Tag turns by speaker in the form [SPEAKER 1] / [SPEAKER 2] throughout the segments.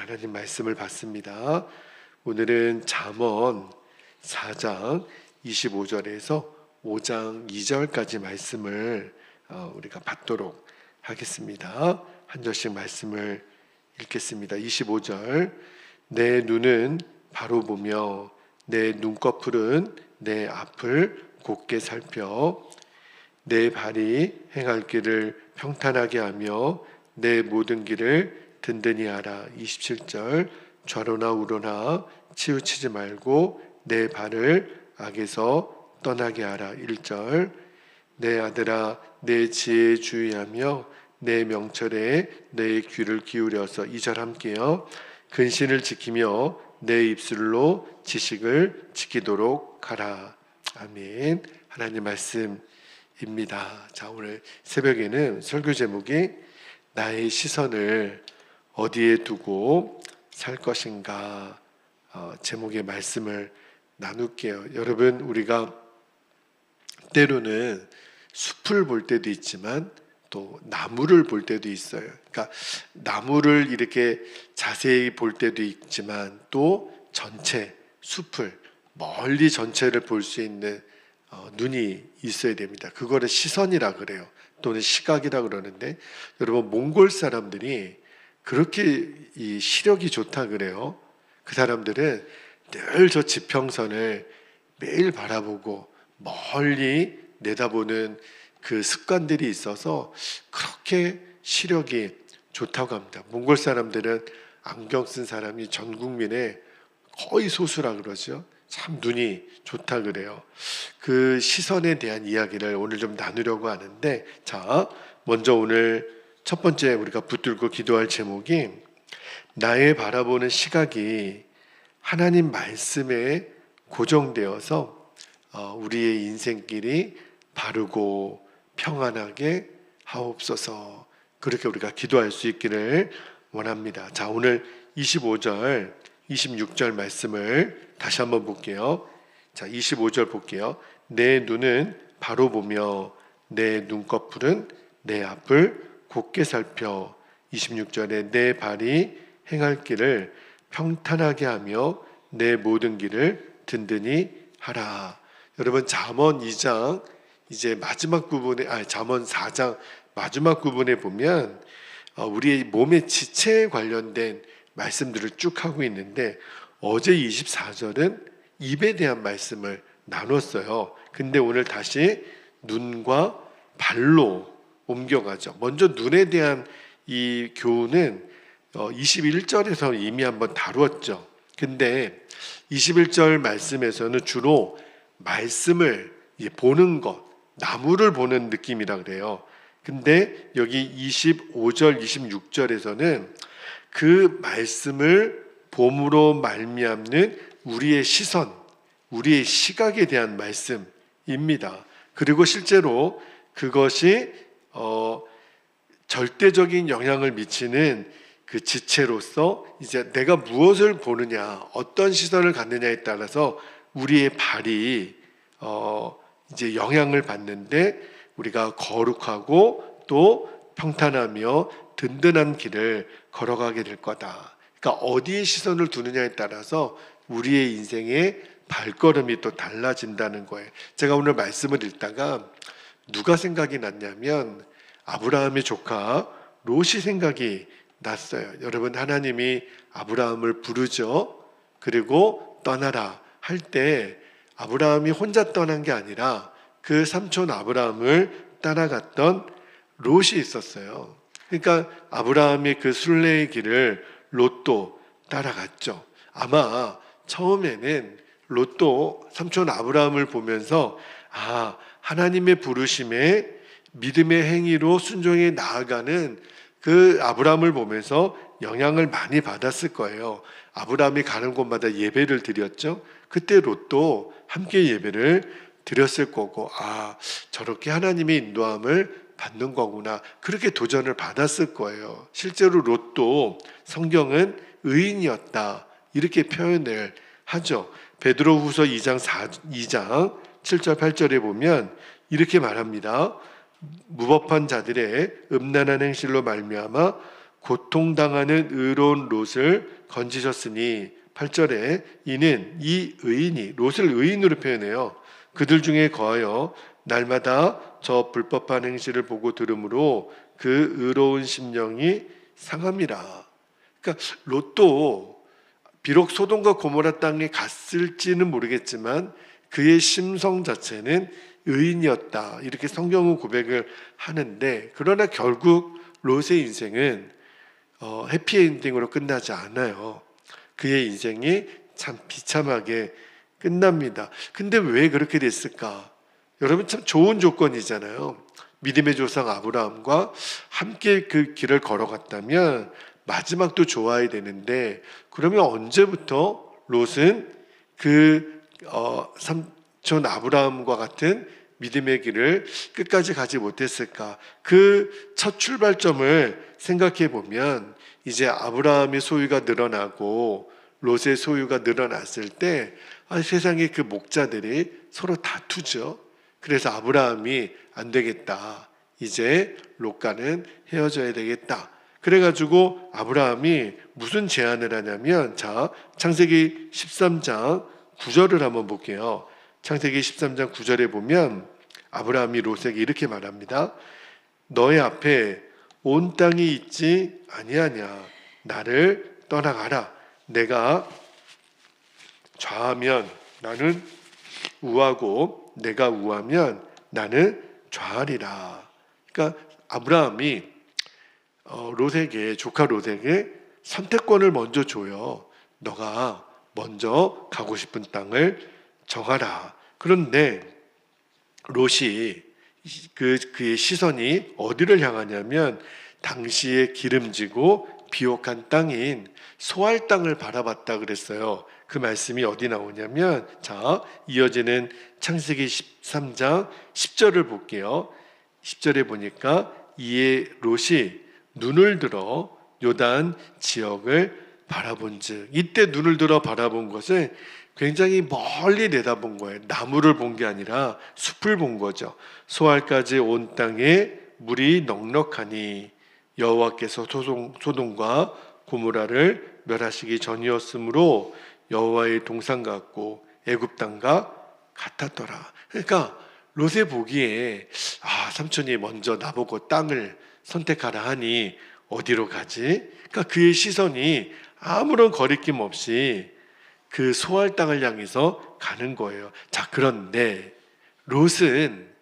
[SPEAKER 1] 하나님 말씀을 받습니다. 오늘은 잠언 4장 25절에서 5장 2절까지 말씀을 우리가 받도록 하겠습니다. 한 절씩 말씀을 읽겠습니다. 25절. 내 눈은 바로 보며 내 눈꺼풀은 내 앞을 곧게 살펴 내 발이 행할 길을 평탄하게 하며 내 모든 길을 든든히 하라. 27절. 좌로나 우로나 치우치지 말고 내 발을 악에서 떠나게 하라. 1절. 내 아들아 내 지혜에 주의하며 내 명철에 내 귀를 기울여서 2절 함께요. 근신을 지키며 내 입술로 지식을 지키도록 하라. 아멘. 하나님 말씀입니다. 자, 오늘 새벽에는 설교 제목이 나의 시선을 어디에 두고 살 것인가 제목의 말씀을 나눌게요. 여러분, 우리가 때로는 숲을 볼 때도 있지만 또 나무를 볼 때도 있어요. 그러니까 나무를 이렇게 자세히 볼 때도 있지만 또 전체 숲을 멀리 전체를 볼 수 있는 눈이 있어야 됩니다. 그거를 시선이라 그래요. 또는 시각이라 그러는데, 여러분 몽골 사람들이 그렇게 이 시력이 좋다 그래요. 그 사람들은 늘 저 지평선을 매일 바라보고 멀리 내다보는 그 습관들이 있어서 그렇게 시력이 좋다고 합니다. 몽골 사람들은 안경 쓴 사람이 전 국민의 거의 소수라 그러죠. 참 눈이 좋다 그래요. 그 시선에 대한 이야기를 오늘 좀 나누려고 하는데, 자, 먼저 오늘 첫 번째 우리가 붙들고 기도할 제목이 나의 바라보는 시각이 하나님 말씀에 고정되어서 우리의 인생길이 바르고 평안하게 하옵소서. 그렇게 우리가 기도할 수 있기를 원합니다. 자, 오늘 25절, 26절 말씀을 다시 한번 볼게요. 자, 25절 볼게요. 내 눈은 바로 보며 내 눈꺼풀은 내 앞을 곧게 살펴. 26절에 내 발이 행할 길을 평탄하게 하며 내 모든 길을 든든히 하라. 여러분, 잠언 2장 이제 마지막 부분에, 잠언 4장 마지막 부분에 보면 우리의 몸의 지체에 관련된 말씀들을 쭉 하고 있는데, 어제 24절은 입에 대한 말씀을 나눴어요. 근데 오늘 다시 눈과 발로 옮겨가죠. 먼저 눈에 대한 이 교훈은 21절에서 이미 한번 다루었죠. 근데 21절 말씀에서는 주로 말씀을 보는 것, 나무를 보는 느낌이라 그래요. 근데 여기 25절, 26절에서는 그 말씀을 봄으로 말미암는 우리의 시선, 우리의 시각에 대한 말씀입니다. 그리고 실제로 그것이 절대적인 영향을 미치는 그 지체로서 이제 내가 무엇을 보느냐, 어떤 시선을 갖느냐에 따라서 우리의 발이 이제 영향을 받는데, 우리가 거룩하고 또 평탄하며 든든한 길을 걸어가게 될 거다. 그러니까 어디에 시선을 두느냐에 따라서 우리의 인생의 발걸음이 또 달라진다는 거예요. 제가 오늘 말씀을 읽다가 누가 생각이 났냐면 아브라함의 조카 롯이 생각이 났어요. 여러분, 하나님이 아브라함을 부르죠. 그리고 떠나라 할 때 아브라함이 혼자 떠난 게 아니라 그 삼촌 아브라함을 따라갔던 롯이 있었어요. 그러니까 아브라함이 그 순례의 길을 롯도 따라갔죠. 아마 처음에는 롯도 삼촌 아브라함을 보면서 하나님의 부르심에 믿음의 행위로 순종해 나아가는 그 아브라함을 보면서 영향을 많이 받았을 거예요. 아브라함이 가는 곳마다 예배를 드렸죠. 그때 롯도 함께 예배를 드렸을 거고, 저렇게 하나님의 인도함을 받는 거구나, 그렇게 도전을 받았을 거예요. 실제로 롯도 성경은 의인이었다 이렇게 표현을 하죠. 베드로후서 2장 7절 8절에 보면 이렇게 말합니다. 무법한 자들의 음란한 행실로 말미암아 고통당하는 의로운 롯을 건지셨으니 8절에 이는 이 의인이 롯을 의인으로 표현해요. 그들 중에 거하여 날마다 저 불법한 행실을 보고 들으므로 그 의로운 심령이 상함이라. 그러니까 롯도 비록 소돔과 고모라 땅에 갔을지는 모르겠지만 그의 심성 자체는 의인이었다. 이렇게 성경은 고백을 하는데, 그러나 결국 롯의 인생은 해피엔딩으로 끝나지 않아요. 그의 인생이 참 비참하게 끝납니다. 근데 왜 그렇게 됐을까? 여러분, 참 좋은 조건이잖아요. 믿음의 조상 아브라함과 함께 그 길을 걸어갔다면 마지막도 좋아야 되는데, 그러면 언제부터 롯은 그 삼촌 아브라함과 같은 믿음의 길을 끝까지 가지 못했을까? 그 첫 출발점을 생각해 보면 이제 아브라함의 소유가 늘어나고 롯의 소유가 늘어났을 때 세상에 그 목자들이 서로 다투죠. 그래서 아브라함이 안 되겠다, 이제 롯과는 헤어져야 되겠다. 그래가지고 아브라함이 무슨 제안을 하냐면, 자, 창세기 13장 9절을 한번 볼게요. 창세기 13장 9절에 보면 아브라함이 롯에게 이렇게 말합니다. 너의 앞에 온 땅이 있지 아니하냐. 나를 떠나가라. 내가 좌하면 나는 우하고 내가 우하면 나는 좌하리라. 그러니까 아브라함이 롯에게, 조카 롯에게 선택권을 먼저 줘요. 너가 먼저 가고 싶은 땅을 정하라. 그런데 롯이 그의 시선이 어디를 향하냐면 당시에 기름지고 비옥한 땅인 소알 땅을 바라봤다 그랬어요. 그 말씀이 어디 나오냐면, 자, 이어지는 창세기 13장 10절을 볼게요. 10절에 보니까 이에 롯이 눈을 들어 요단 지역을 바라본즉, 이때 눈을 들어 바라본 것은 굉장히 멀리 내다본 거예요. 나무를 본 게 아니라 숲을 본 거죠. 소알까지 온 땅에 물이 넉넉하니 여호와께서 소돔과 고모라를 멸하시기 전이었으므로 여호와의 동산 같고 애굽 땅과 같았더라. 그러니까 롯의 보기에 삼촌이 먼저 나보고 땅을 선택하라 하니 어디로 가지? 그러니까 그의 시선이 아무런 거리낌 없이 그 소알 땅을 향해서 가는 거예요. 자, 그런데 롯은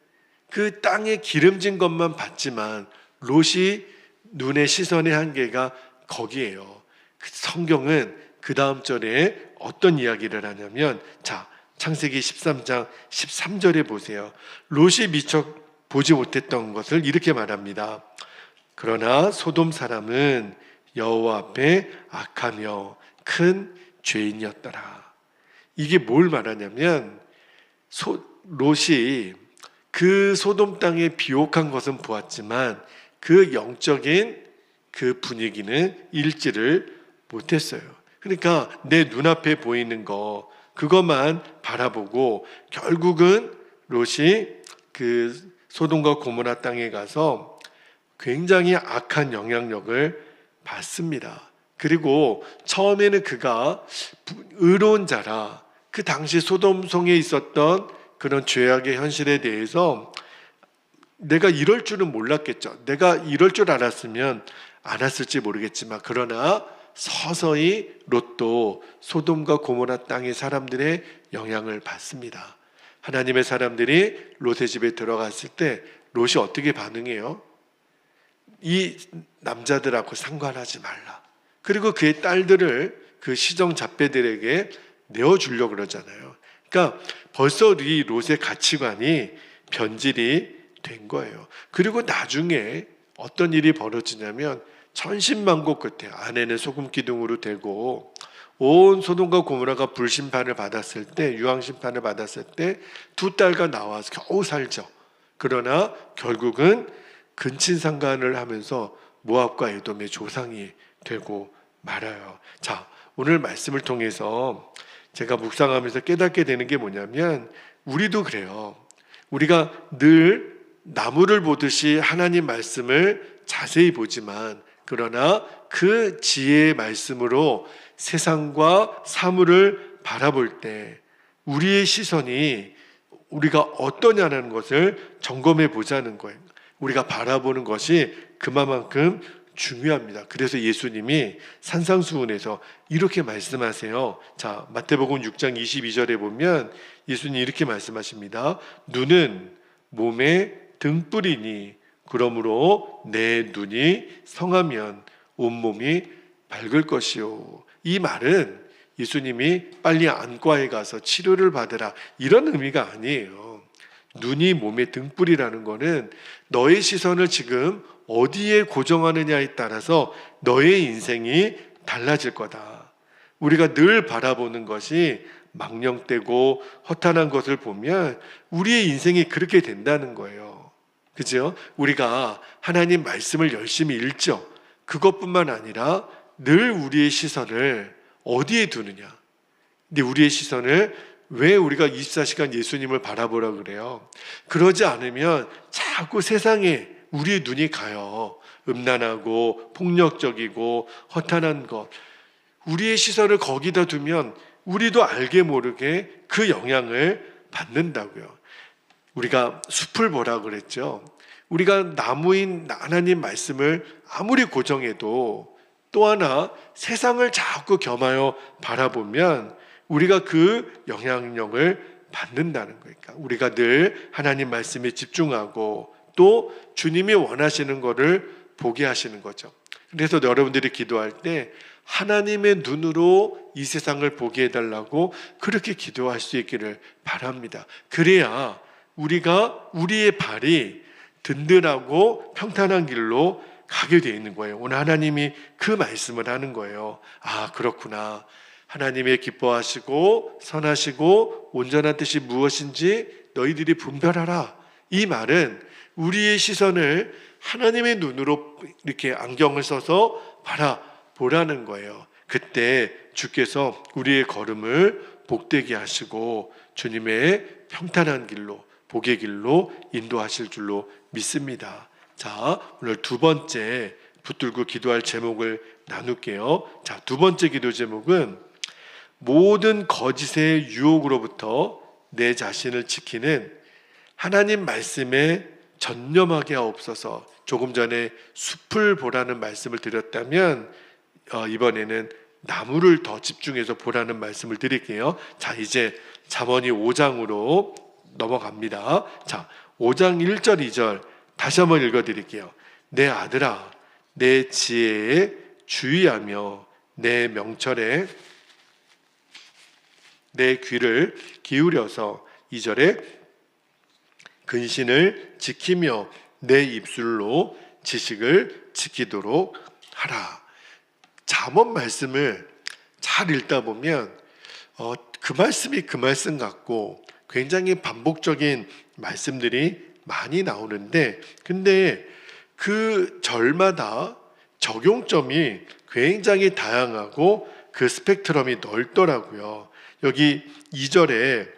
[SPEAKER 1] 그 땅에 기름진 것만 봤지만 롯이 눈의 시선의 한계가 거기에요. 성경은 그 다음 절에 어떤 이야기를 하냐면, 자, 창세기 13장 13절에 보세요. 롯이 미처 보지 못했던 것을 이렇게 말합니다. 그러나 소돔 사람은 여호와 앞에 악하며 큰 죄인이었더라. 이게 뭘 말하냐면, 롯이 그 소돔 땅에 비옥한 것은 보았지만 그 영적인 그 분위기는 읽지를 못했어요. 그러니까 내 눈앞에 보이는 거, 그것만 바라보고 결국은 롯이 그 소돔과 고모라 땅에 가서 굉장히 악한 영향력을 받습니다. 그리고 처음에는 그가 의로운 자라, 그 당시 소돔성에 있었던 그런 죄악의 현실에 대해서 내가 이럴 줄은 몰랐겠죠. 내가 이럴 줄 알았으면 안 왔을지 모르겠지만, 그러나 서서히 롯도 소돔과 고모라 땅의 사람들의 영향을 받습니다. 하나님의 사람들이 롯의 집에 들어갔을 때 롯이 어떻게 반응해요? 이 남자들하고 상관하지 말라. 그리고 그의 딸들을 그 시정 잡배들에게 내어주려고 그러잖아요. 그러니까 벌써 이 롯의 가치관이 변질이 된 거예요. 그리고 나중에 어떤 일이 벌어지냐면, 천신만고 끝에 아내는 소금 기둥으로 되고 온 소돔과 고모라가 불심판을 받았을 때, 유황심판을 받았을 때 두 딸과 나와서 겨우 살죠. 그러나 결국은 근친상간을 하면서 모압과 에돔의 조상이 되고 말아요. 자, 오늘 말씀을 통해서 제가 묵상하면서 깨닫게 되는 게 뭐냐면, 우리도 그래요. 우리가 늘 나무를 보듯이 하나님 말씀을 자세히 보지만, 그러나 그 지혜의 말씀으로 세상과 사물을 바라볼 때 우리의 시선이 우리가 어떠냐는 것을 점검해 보자는 거예요. 우리가 바라보는 것이 그만큼 중요합니다. 그래서 예수님이 산상수훈에서 이렇게 말씀하세요. 자, 마태복음 6장 22절에 보면 예수님이 이렇게 말씀하십니다. 눈은 몸의 등불이니 그러므로 내 눈이 성하면 온몸이 밝을 것이요. 이 말은 예수님이 빨리 안과에 가서 치료를 받으라 이런 의미가 아니에요. 눈이 몸의 등불이라는 것은 너의 시선을 지금 어디에 고정하느냐에 따라서 너의 인생이 달라질 거다. 우리가 늘 바라보는 것이 망령되고 허탄한 것을 보면 우리의 인생이 그렇게 된다는 거예요. 그죠? 우리가 하나님 말씀을 열심히 읽죠. 그것뿐만 아니라 늘 우리의 시선을 어디에 두느냐. 근데 우리의 시선을 왜 우리가 24시간 예수님을 바라보라 그래요? 그러지 않으면 자꾸 세상에 우리의 눈이 가요. 음란하고 폭력적이고 허탄한 것. 우리의 시선을 거기다 두면 우리도 알게 모르게 그 영향을 받는다고요. 우리가 숲을 보라 그랬죠. 우리가 나무인 하나님 말씀을 아무리 고정해도 또 하나 세상을 자꾸 겸하여 바라보면 우리가 그 영향력을 받는다는 거니까 우리가 늘 하나님 말씀에 집중하고 또 주님이 원하시는 것을 보게 하시는 거죠. 그래서 여러분들이 기도할 때 하나님의 눈으로 이 세상을 보게 해달라고 그렇게 기도할 수 있기를 바랍니다. 그래야 우리의 발이 든든하고 평탄한 길로 가게 되어 있는 거예요. 오늘 하나님이 그 말씀을 하는 거예요. 아, 그렇구나. 하나님의 기뻐하시고 선하시고 온전한 뜻이 무엇인지 너희들이 분별하라. 이 말은 우리의 시선을 하나님의 눈으로 이렇게 안경을 써서 바라보라는 거예요. 그때 주께서 우리의 걸음을 복되게 하시고 주님의 평탄한 길로 복의 길로 인도하실 줄로 믿습니다. 자, 오늘 두 번째 붙들고 기도할 제목을 나눌게요. 자, 두 번째 기도 제목은 모든 거짓의 유혹으로부터 내 자신을 지키는 하나님 말씀에 전념하게 하옵소서. 조금 전에 숲을 보라는 말씀을 드렸다면 이번에는 나무를 더 집중해서 보라는 말씀을 드릴게요. 자, 이제 잠언이 5장으로 넘어갑니다. 자, 5장 1절 2절 다시 한번 읽어드릴게요. 내 아들아, 내 지혜에 주의하며 내 명철에 내 귀를 기울여서 2절에 근신을 지키며 내 입술로 지식을 지키도록 하라. 잠언 말씀을 잘 읽다 보면 그 말씀이 그 말씀 같고 굉장히 반복적인 말씀들이 많이 나오는데 근데 그 절마다 적용점이 굉장히 다양하고 그 스펙트럼이 넓더라고요. 여기 2절에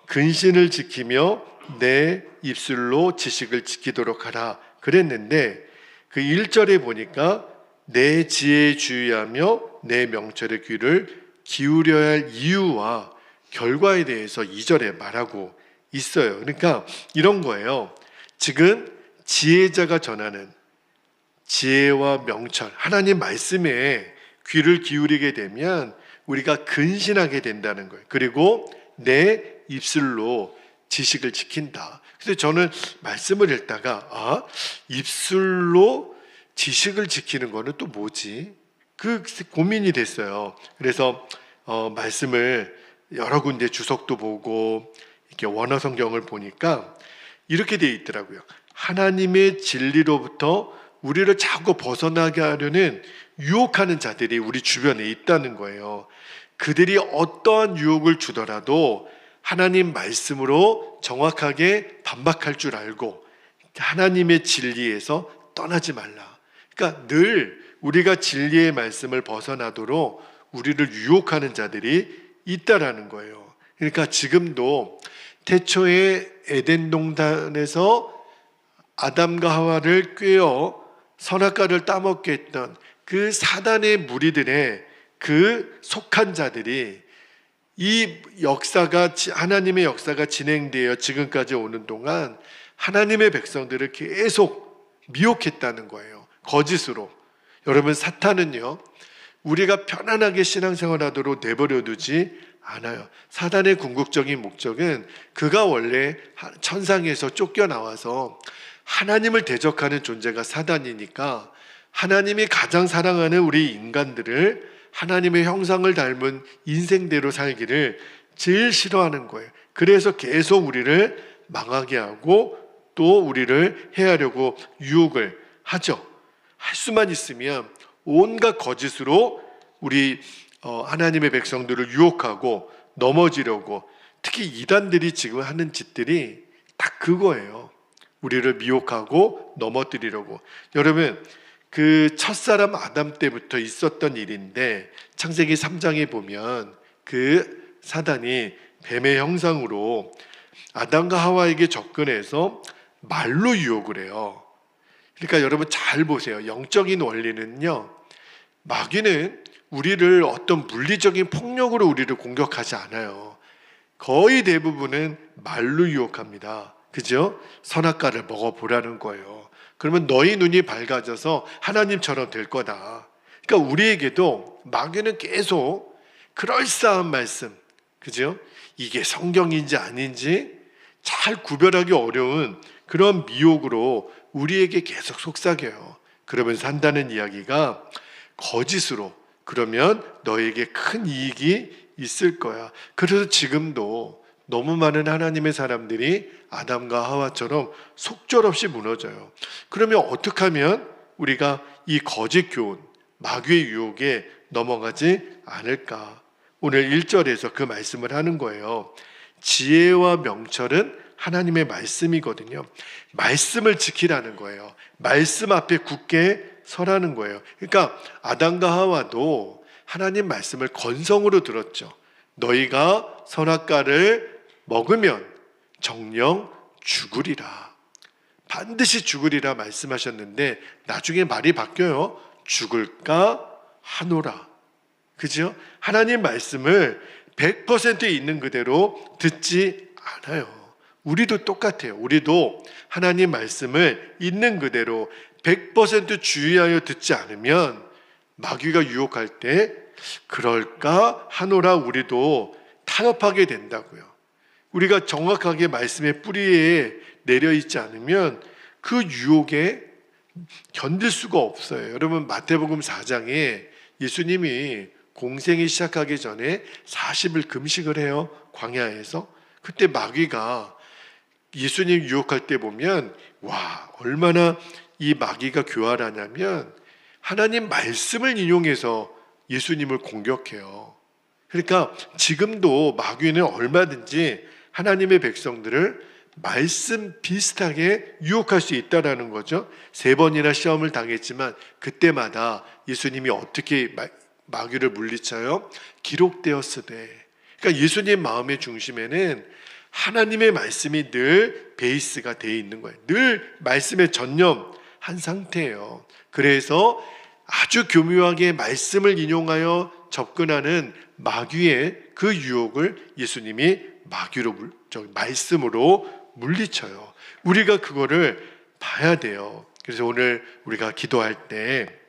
[SPEAKER 1] 근신을 지키며 내 입술로 지식을 지키도록 하라 그랬는데 그 1절에 보니까 내 지혜에 주의하며 내 명철의 귀를 기울여야 할 이유와 결과에 대해서 2절에 말하고 있어요. 그러니까 이런 거예요. 지금 지혜자가 전하는 지혜와 명철, 하나님 말씀에 귀를 기울이게 되면 우리가 근신하게 된다는 거예요. 그리고 내 입술로 지식을 지킨다. 그래서 저는 말씀을 읽다가 입술로 지식을 지키는 거는 또 뭐지? 그 고민이 됐어요. 그래서 말씀을 여러 군데 주석도 보고 이렇게 원어 성경을 보니까 이렇게 되어 있더라고요. 하나님의 진리로부터 우리를 자꾸 벗어나게 하려는 유혹하는 자들이 우리 주변에 있다는 거예요. 그들이 어떠한 유혹을 주더라도 하나님 말씀으로 정확하게 반박할 줄 알고 하나님의 진리에서 떠나지 말라. 그러니까 늘 우리가 진리의 말씀을 벗어나도록 우리를 유혹하는 자들이 있다라는 거예요. 그러니까 지금도 태초에 에덴 동산에서 아담과 하와를 꿰어 선악과를 따먹게 했던 그 사단의 무리들의 그 속한 자들이 이 역사가, 하나님의 역사가 진행되어 지금까지 오는 동안 하나님의 백성들을 계속 미혹했다는 거예요. 거짓으로. 여러분, 사탄은요, 우리가 편안하게 신앙생활하도록 내버려 두지 않아요. 사단의 궁극적인 목적은 그가 원래 천상에서 쫓겨나와서 하나님을 대적하는 존재가 사단이니까 하나님이 가장 사랑하는 우리 인간들을 하나님의 형상을 닮은 인생대로 살기를 제일 싫어하는 거예요. 그래서 계속 우리를 망하게 하고 또 우리를 해하려고 유혹을 하죠. 할 수만 있으면 온갖 거짓으로 우리 하나님의 백성들을 유혹하고 넘어지려고, 특히 이단들이 지금 하는 짓들이 딱 그거예요. 우리를 미혹하고 넘어뜨리려고. 여러분, 그 첫사람 아담 때부터 있었던 일인데 창세기 3장에 보면 그 사단이 뱀의 형상으로 아담과 하와에게 접근해서 말로 유혹을 해요. 그러니까 여러분 잘 보세요. 영적인 원리는요, 마귀는 우리를 어떤 물리적인 폭력으로 우리를 공격하지 않아요. 거의 대부분은 말로 유혹합니다. 그죠? 선악과를 먹어보라는 거예요. 그러면 너희 눈이 밝아져서 하나님처럼 될 거다. 그러니까 우리에게도 마귀는 계속 그럴싸한 말씀, 그죠? 이게 성경인지 아닌지 잘 구별하기 어려운 그런 미혹으로 우리에게 계속 속삭여요. 그러면서 한다는 이야기가 거짓으로, 그러면 너에게 큰 이익이 있을 거야. 그래서 지금도 너무 많은 하나님의 사람들이 아담과 하와처럼 속절없이 무너져요. 그러면 어떻게 하면 우리가 이 거짓 교훈, 마귀의 유혹에 넘어가지 않을까? 오늘 1절에서 그 말씀을 하는 거예요. 지혜와 명철은 하나님의 말씀이거든요. 말씀을 지키라는 거예요. 말씀 앞에 굳게 서라는 거예요. 그러니까 아담과 하와도 하나님 말씀을 건성으로 들었죠. 너희가 선악과를 먹으면 정녕 죽으리라. 반드시 죽으리라 말씀하셨는데 나중에 말이 바뀌어요. 죽을까 하노라. 그죠? 하나님 말씀을 100% 있는 그대로 듣지 않아요. 우리도 똑같아요. 우리도 하나님 말씀을 있는 그대로 100% 주의하여 듣지 않으면 마귀가 유혹할 때 그럴까 하노라 우리도 타협하게 된다고요. 우리가 정확하게 말씀의 뿌리에 내려 있지 않으면 그 유혹에 견딜 수가 없어요. 여러분, 마태복음 4장에 예수님이 공생이 시작하기 전에 40일 금식을 해요. 광야에서. 그때 마귀가 예수님 유혹할 때 보면 와, 얼마나 이 마귀가 교활하냐면 하나님 말씀을 인용해서 예수님을 공격해요. 그러니까 지금도 마귀는 얼마든지 하나님의 백성들을 말씀 비슷하게 유혹할 수 있다라는 거죠. 3번이나 시험을 당했지만 그때마다 예수님이 어떻게 마귀를 물리쳐요? 기록되었으되. 그러니까 예수님 마음의 중심에는 하나님의 말씀이 늘 베이스가 되어 있는 거예요. 늘 말씀에 전념한 상태예요. 그래서 아주 교묘하게 말씀을 인용하여 접근하는 마귀의 그 유혹을 예수님이 말씀으로 물리쳐요. 우리가 그거를 봐야 돼요. 그래서 오늘 우리가 기도할 때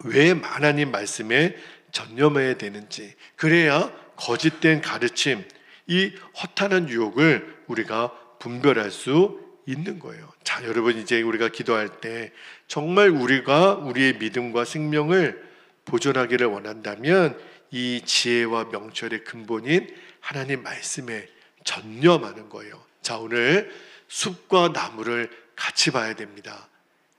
[SPEAKER 1] 왜 하나님 말씀에 전념해야 되는지, 그래야 거짓된 가르침, 이 허탄한 유혹을 우리가 분별할 수 있는 거예요. 자, 여러분, 이제 우리가 기도할 때 정말 우리가 우리의 믿음과 생명을 보존하기를 원한다면 이 지혜와 명철의 근본인 하나님 말씀에 전념하는 거예요. 자, 오늘 숲과 나무를 같이 봐야 됩니다.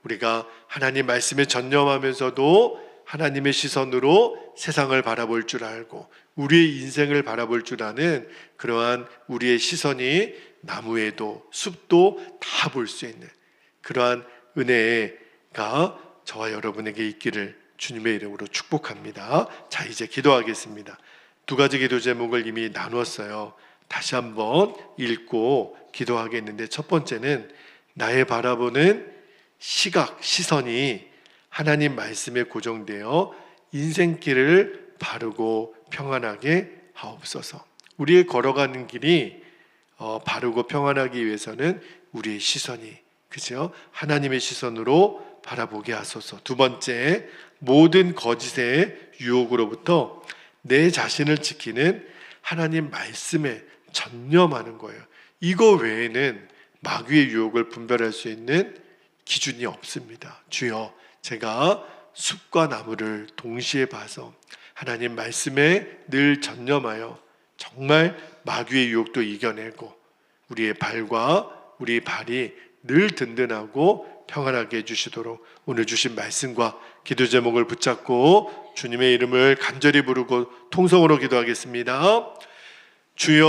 [SPEAKER 1] 우리가 하나님 말씀에 전념하면서도 하나님의 시선으로 세상을 바라볼 줄 알고 우리의 인생을 바라볼 줄 아는 그러한 우리의 시선이 나무에도 숲도 다 볼 수 있는 그러한 은혜가 저와 여러분에게 있기를 주님의 이름으로 축복합니다. 자, 이제 기도하겠습니다. 2가지 기도 제목을 이미 나누었어요. 다시 한번 읽고 기도하겠는데, 첫 번째는 나의 바라보는 시각, 시선이 하나님 말씀에 고정되어 인생길을 바르고 평안하게 하옵소서. 우리의 걸어가는 길이 바르고 평안하기 위해서는 우리의 시선이, 그죠? 하나님의 시선으로 바라보게 하소서. 두 번째, 모든 거짓의 유혹으로부터 내 자신을 지키는 하나님 말씀에 전념하는 거예요. 이거 외에는 마귀의 유혹을 분별할 수 있는 기준이 없습니다. 주여, 제가 숲과 나무를 동시에 봐서 하나님 말씀에 늘 전념하여 정말 마귀의 유혹도 이겨내고 우리의 발과 우리 발이 늘 든든하고 평안하게 해주시도록 오늘 주신 말씀과 기도 제목을 붙잡고 주님의 이름을 간절히 부르고 통성으로 기도하겠습니다. 주여,